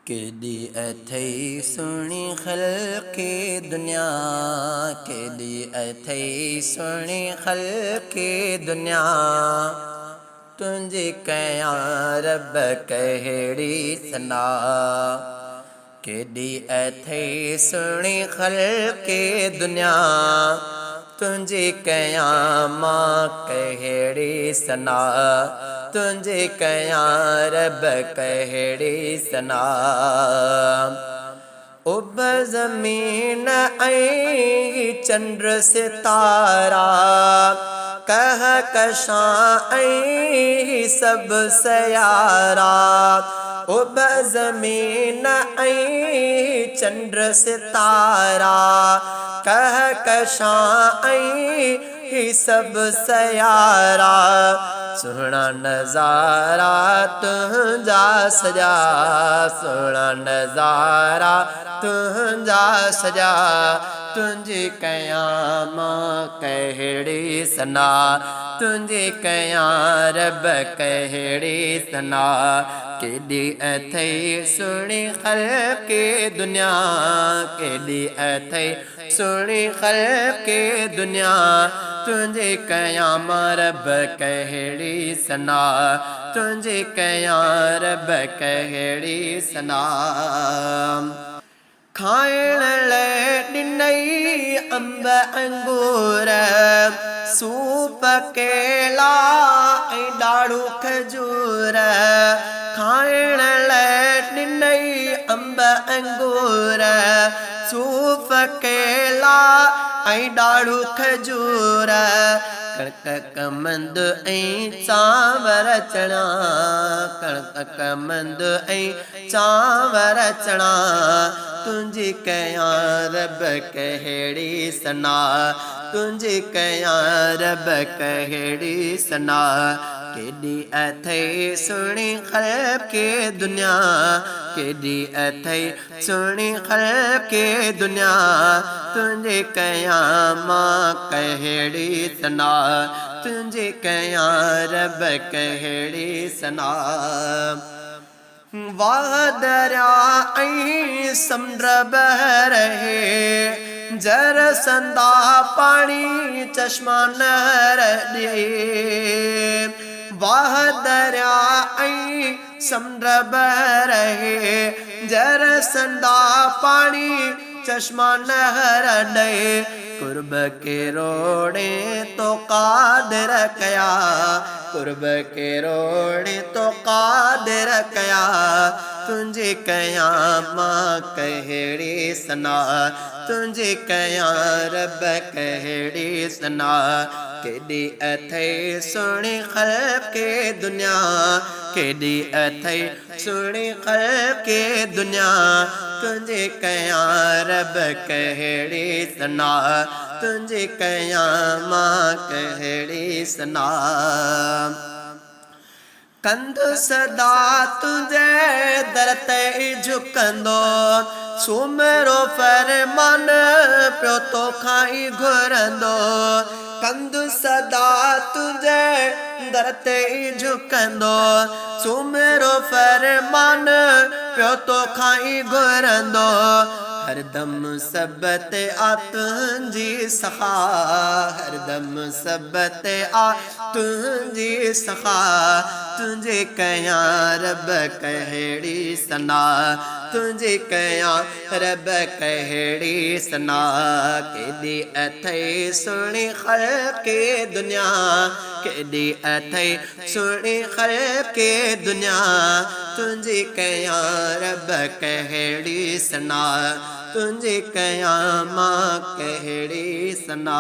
केॾी अथई सुहिणी ख़ल्क़े दुनिया, केॾी अथई सुहिणी ख़ल्क़े दुनिया। तुंहिंजी कयां रब कहिड़ी सना, केॾी अथई सुहिणी ख़ल्क़े दुनिया। तुंहिंजी कयां मां कहिड़ी सना, तुंहिंजी कयां रब कहिड़ी सना। उब ज़मीन ऐं चंड सितारा, कहकशां ऐं सभु सयारा। उब ज़मीन ऐं चंड सितारा, कहकशां ऐं सभु सयारा। सुहिणा नज़ारा तुंहिंजा सॼा, सुहिणा नज़ारा तुंहिंजा सॼा। तुंहिंजी कयां मां कहिड़ी सना, तुंहिंजी कयां रब कहिड़ी सना। केॾी अथई सुहिणी ख़ल्क़े दुनिया, केॾी अथई सुहिणी ख़ल्क़े दुनिया। तुंहिंजी कयां मां रब कहिड़ी सना, तुंहिंजी कयां रब कहिड़ी सना। खाइण लाइ ॾिनई अंब अंगूर, सूप केला ऐं ॾाढ़ू खजूर। खाइण लाइ ॾिनई अंब अंगूर, सूप केला ऐं ॾाढ़ू खजूर। कणक कमंद ऐं चांवर चणा, कणक कमंद ऐं चांवर चणा। तुंहिंजी कयां रब कहिड़ी सना, तुंहिंजी कयां रब कहिड़ी सना। केॾी अथई सुहिणी ख़ल्क़े दुनिया, केॾी अथई सुहिणी ख़ल्क़े दुनिया। तुंहिंजी कयां मां कहिड़ी सना, तुंहिंजी कयां रब कहिड़ी सना। वाह दरिया ऐं समुंड बह रहे, जर संदा पाणी चश्मा नहर ॾिए। वाह दरिया ऐं समुंड बह रहे, जर संदा पाणी चश्मा नहर ॾे। कुर्ब के रोड़े तो कादिर कया, कुर्ब के रोड़े तो कादिर कया। तुंहिंजी कयां मां कहिड़ी सना, तुंहिंजी कयां रब कहिड़ी सना। केॾी अथई सुहिणी ख़ल्क़े दुनिया, केॾी अथई सुहिणी ख़ल्क़े दुनिया। तुंहिंजी कयां रब कहिड़ी सना, तुंहिंजी कयां मां कहिड़ी सना। कंधु सदा तुंहिंजे दर ते झुकंदो, सुमरो फरमान पियो तोखां ई घुरंदो। कंधु सदा तुंहिंजे दर ते झुकंदो, सुमरो फरमान पियो तोखां ई घुरंदो। हरदम सब ते आ तुंहिंजी सखा, हरदम सब ते आ तुंहिंजी सखा। तुंहिंजी कयां रब कहिड़ी सना, तुंहिंजी कयां रब कहिड़ी सना। केॾी अथई सुहिणी ख़ल्क़े दुनिया, केॾी अथई सुहिणी ख़ल्क़े दुनिया। तुंहिंजी कयां रब कहिड़ी सना, तुंहिंजी कयां मां कहिड़ी सना।